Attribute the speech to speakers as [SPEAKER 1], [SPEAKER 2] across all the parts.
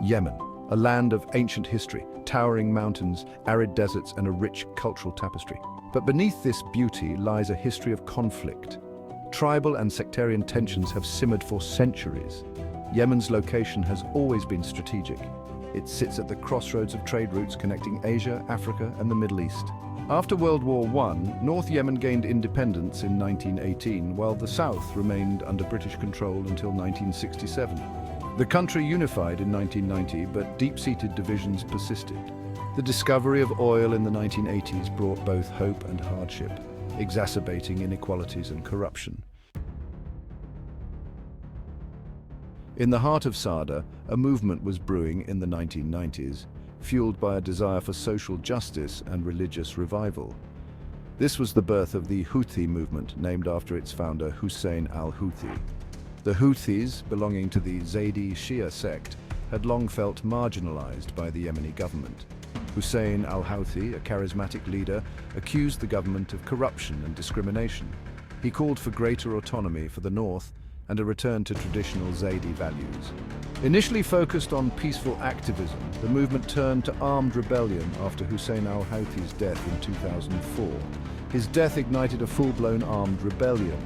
[SPEAKER 1] Yemen, a land of ancient history, towering mountains, arid deserts, and a rich cultural tapestry. But beneath this beauty lies a history of conflict. Tribal and sectarian tensions have simmered for centuries. Yemen's location has always been strategic. It sits at the crossroads of trade routes connecting Asia, Africa, and the Middle East. After World War I, North Yemen gained independence in 1918, while the South remained under British control until 1967. The country unified in 1990, but deep-seated divisions persisted. The discovery of oil in the 1980s brought both hope and hardship, exacerbating inequalities and corruption. In the heart of Sada, a movement was brewing in the 1990s, fueled by a desire for social justice and religious revival. This was the birth of the Houthi movement, named after its founder Hussein al-Houthi. The Houthis, belonging to the Zaydi Shia sect, had long felt marginalized by the Yemeni government. Hussein al-Houthi, a charismatic leader, accused the government of corruption and discrimination. He called for greater autonomy for the north and a return to traditional Zaydi values. Initially focused on peaceful activism, the movement turned to armed rebellion after Hussein al-Houthi's death in 2004. His death ignited a full-blown armed rebellion.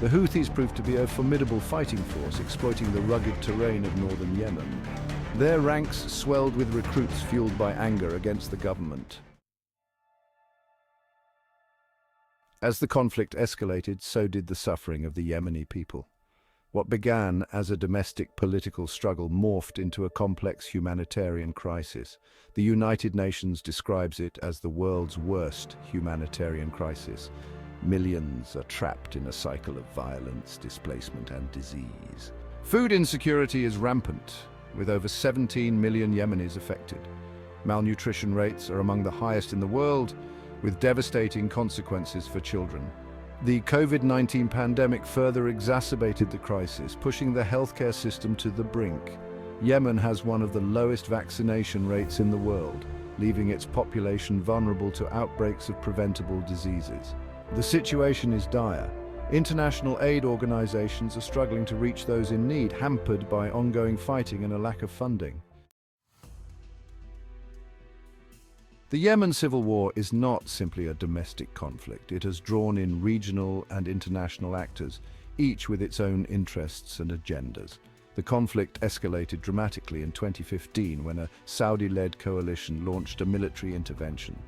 [SPEAKER 1] The Houthis proved to be a formidable fighting force, exploiting the rugged terrain of northern Yemen. Their ranks swelled with recruits fueled by anger against the government. As the conflict escalated, so did the suffering of the Yemeni people. What began as a domestic political struggle morphed into a complex humanitarian crisis. The United Nations describes it as the world's worst humanitarian crisis. Millions are trapped in a cycle of violence, displacement, and disease. Food insecurity is rampant, with over 17 million Yemenis affected. Malnutrition rates are among the highest in the world, with devastating consequences for children. The COVID-19 pandemic further exacerbated the crisis, pushing the healthcare system to the brink. Yemen has one of the lowest vaccination rates in the world, leaving its population vulnerable to outbreaks of preventable diseases. The situation is dire. International aid organizations are struggling to reach those in need, hampered by ongoing fighting and a lack of funding. The Yemen civil war is not simply a domestic conflict. It has drawn in regional and international actors, each with its own interests and agendas. The conflict escalated dramatically in 2015 when a Saudi-led coalition launched a military intervention.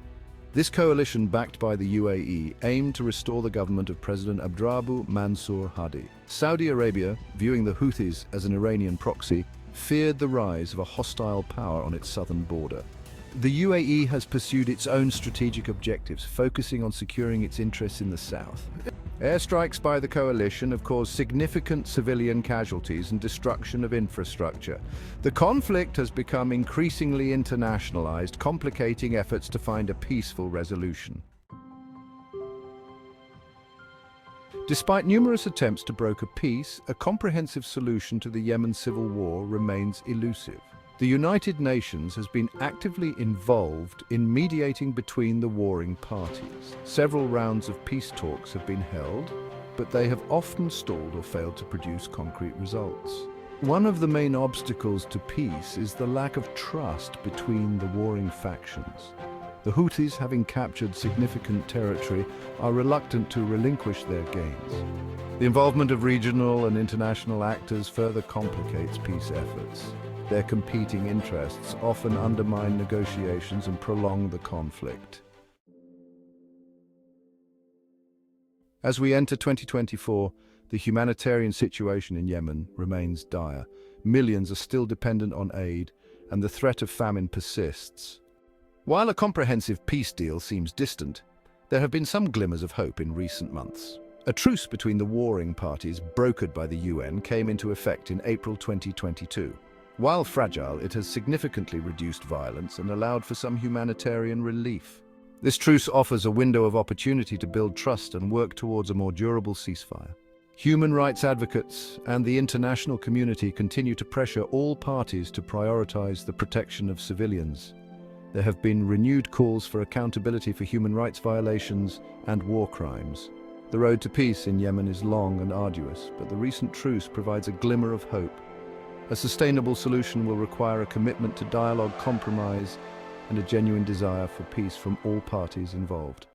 [SPEAKER 1] This coalition, backed by the UAE, aimed to restore the government of President Abdrabbu Mansour Hadi. Saudi Arabia, viewing the Houthis as an Iranian proxy, feared the rise of a hostile power on its southern border. The UAE has pursued its own strategic objectives, focusing on securing its interests in the south. Airstrikes by the coalition have caused significant civilian casualties and destruction of infrastructure. The conflict has become increasingly internationalized, complicating efforts to find a peaceful resolution. Despite numerous attempts to broker peace, a comprehensive solution to the Yemen civil war remains elusive. The United Nations has been actively involved in mediating between the warring parties. Several rounds of peace talks have been held, but they have often stalled or failed to produce concrete results. One of the main obstacles to peace is the lack of trust between the warring factions. The Houthis, having captured significant territory, are reluctant to relinquish their gains. The involvement of regional and international actors further complicates peace efforts. Their competing interests often undermine negotiations and prolong the conflict. As we enter 2024, the humanitarian situation in Yemen remains dire. Millions are still dependent on aid, and the threat of famine persists. While a comprehensive peace deal seems distant, there have been some glimmers of hope in recent months. A truce between the warring parties, brokered by the UN, came into effect in April 2022. While fragile, it has significantly reduced violence and allowed for some humanitarian relief. This truce offers a window of opportunity to build trust and work towards a more durable ceasefire. Human rights advocates and the international community continue to pressure all parties to prioritize the protection of civilians. There have been renewed calls for accountability for human rights violations and war crimes. The road to peace in Yemen is long and arduous, but the recent truce provides a glimmer of hope. A sustainable solution will require a commitment to dialogue, compromise, and a genuine desire for peace from all parties involved.